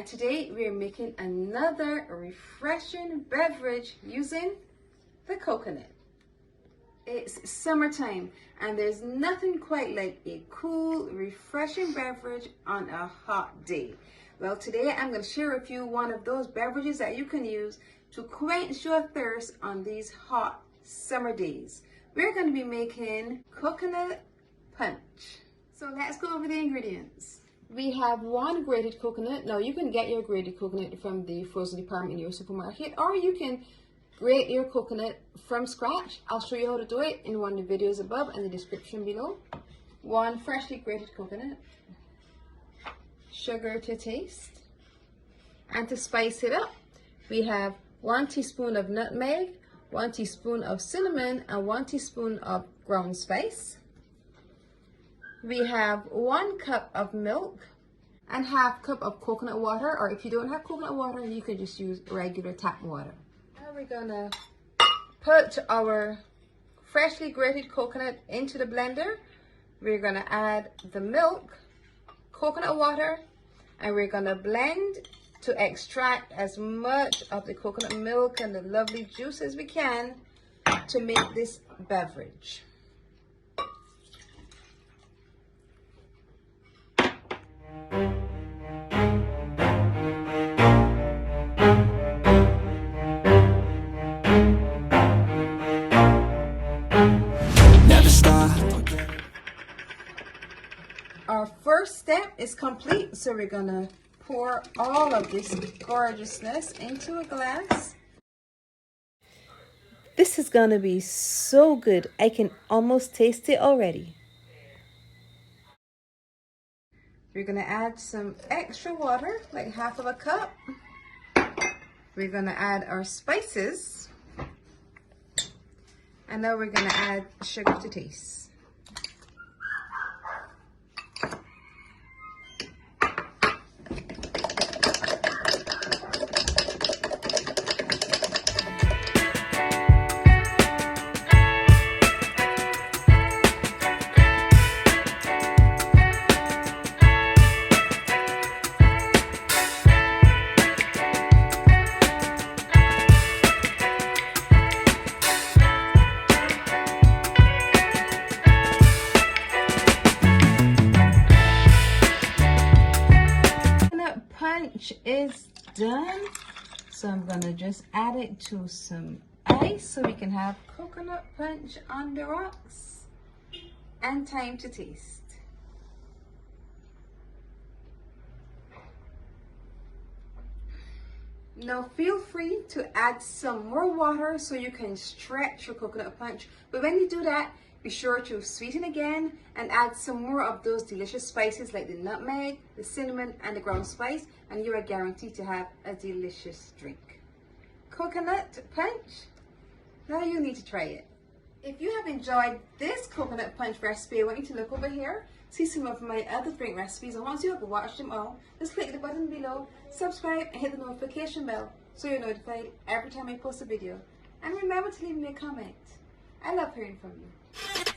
today we're making another refreshing beverage using the coconut. It's summertime and there's nothing quite like a cool, refreshing beverage on a hot day. Well, today I'm going to share with you one of those beverages that you can use to quench your thirst on these hot summer days. We're going to be making coconut punch. So let's go over the ingredients. We have 1 grated coconut. Now you can get your grated coconut from the frozen department in your supermarket, or you can grate your coconut from scratch. I'll show you how to do it in one of the videos above and the description below. 1 freshly grated coconut, sugar to taste, and to spice it up, we have 1 teaspoon of nutmeg, 1 teaspoon of cinnamon, and 1 teaspoon of ground spice. We have 1 cup of milk and ½ cup of coconut water, or if you don't have coconut water, you can just use regular tap water. Now we're gonna put our freshly grated coconut into the blender. We're gonna add the milk, coconut water, and we're gonna blend to extract as much of the coconut milk and the lovely juice as we can to make this beverage. Our first step is complete, so we're gonna pour all of this gorgeousness into a glass. This is gonna be so good. I can almost taste it already. We're gonna add some extra water, like ½ cup. We're gonna add our spices. And now we're gonna add sugar to taste. Punch is done, so I'm gonna just add it to some ice so we can have coconut punch on the rocks. And time to taste. Now feel free to add some more water so you can stretch your coconut punch, but when you do that, be sure to sweeten again and add some more of those delicious spices like the nutmeg, the cinnamon, and the ground spice, and you are guaranteed to have a delicious drink. Coconut punch? Now you need to try it. If you have enjoyed this coconut punch recipe, I want you to look over here, see some of my other drink recipes, and once you have watched them all, just click the button below, subscribe, and hit the notification bell so you're notified every time I post a video. And remember to leave me a comment. I love hearing from you.